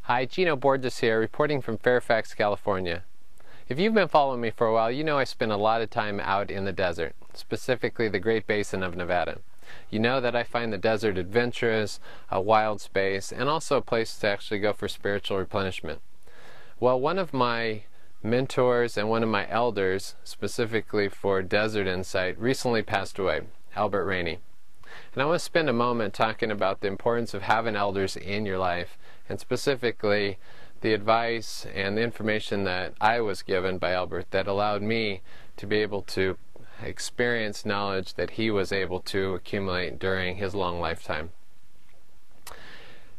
Hi, Gino Borges here, reporting from Fairfax, California. If you've been following me for a while, you know I spend a lot of time out in the desert, specifically the Great Basin of Nevada. You know that I find the desert adventurous, a wild space, and also a place to actually go for spiritual replenishment. Well, one of my mentors and one of my elders, specifically for Desert Insight, recently passed away, Albert Rainey. And I want to spend a moment talking about the importance of having elders in your life, and specifically the advice and the information that I was given by Albert that allowed me to be able to experience knowledge that he was able to accumulate during his long lifetime.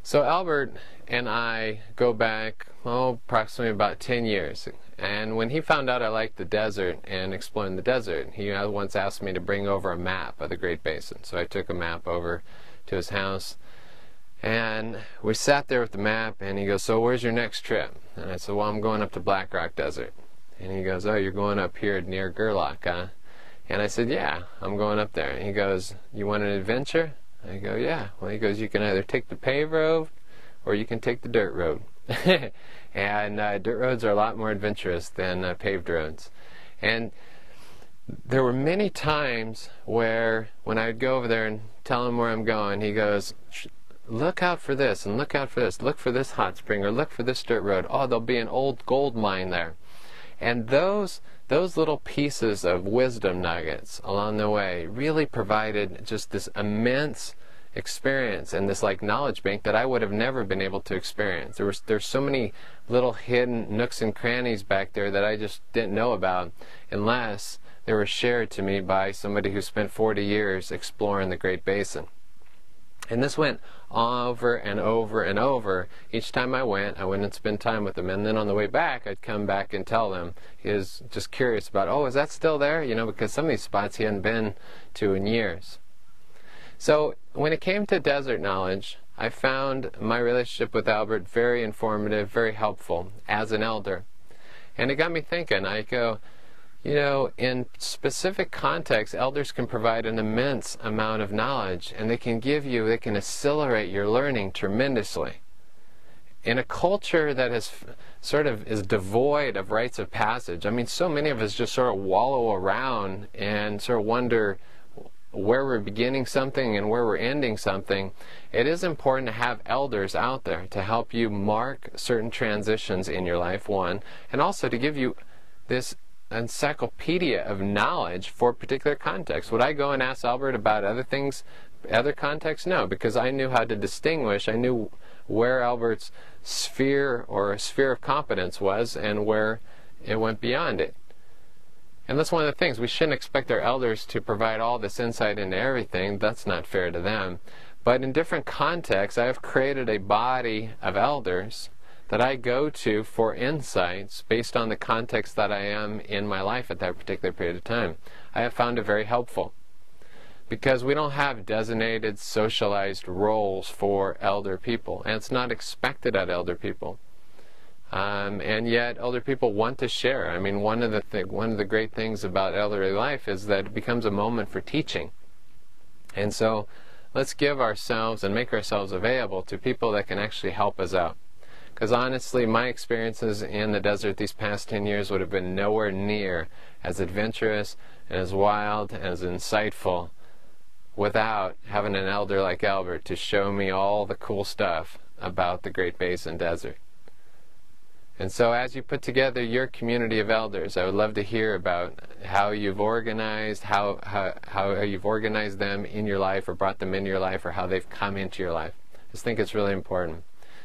So Albert and I go back, approximately about 10 years. And when he found out I liked the desert and exploring the desert, he once asked me to bring over a map of the Great Basin. So I took a map over to his house, and we sat there with the map, and he goes, "So where's your next trip?" And I said, "Well, I'm going up to Black Rock Desert." And he goes, "Oh, you're going up here near Gerlach, huh?" And I said, "Yeah, I'm going up there." And he goes, "You want an adventure?" I go, "Yeah." Well, he goes, "You can either take the paved road or you can take the dirt road." And dirt roads are a lot more adventurous than paved roads. And there were many times where when I would go over there and tell him where I'm going, he goes, "Look out for this and look out for this. Look for this hot spring or look for this dirt road. Oh, there'll be an old gold mine there." And those little pieces of wisdom nuggets along the way really provided just this immense experience and this knowledge bank that I would have never been able to experience. There's so many little hidden nooks and crannies back there that I just didn't know about unless they were shared to me by somebody who spent 40 years exploring the Great Basin. And this went over and over and over. Each time I went and spend time with them. And then on the way back, I'd come back and tell them. He was just curious about, "Oh, is that still there?" Because some of these spots he hadn't been to in years. So when it came to desert knowledge, I found my relationship with Albert very informative, very helpful as an elder. And it got me thinking. I go, in specific contexts, elders can provide an immense amount of knowledge, and they can accelerate your learning tremendously. In a culture that is devoid of rites of passage, so many of us just sort of wallow around and sort of wonder where we're beginning something and where we're ending something. It is important to have elders out there to help you mark certain transitions in your life, one, and also to give you this encyclopedia of knowledge for particular contexts. Would I go and ask Albert about other things, other contexts? No, because I knew how to distinguish. I knew where Albert's sphere of competence was and where it went beyond it. And that's one of the things. We shouldn't expect our elders to provide all this insight into everything. That's not fair to them. But in different contexts, I have created a body of elders that I go to for insights based on the context that I am in my life at that particular period of time. I have found it very helpful because we don't have designated socialized roles for elder people, and it's not expected at elder people. And yet elder people want to share. One of the great things about elderly life is that it becomes a moment for teaching. And so let's give ourselves and make ourselves available to people that can actually help us out. Because honestly, my experiences in the desert these past 10 years would have been nowhere near as adventurous and as wild and as insightful without having an elder like Albert to show me all the cool stuff about the Great Basin Desert. And so as you put together your community of elders, I would love to hear about how you've organized, how you've organized them in your life or brought them into your life, or how they've come into your life. I just think it's really important.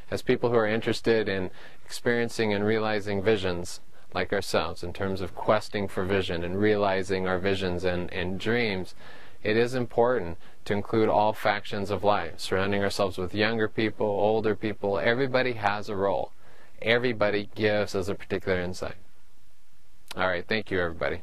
As people who are interested in experiencing and realizing visions like ourselves, in terms of questing for vision and realizing our visions and dreams, it is important to include all factions of life, surrounding ourselves with younger people, older people. Everybody has a role. Everybody gives us a particular insight. All right, thank you, everybody.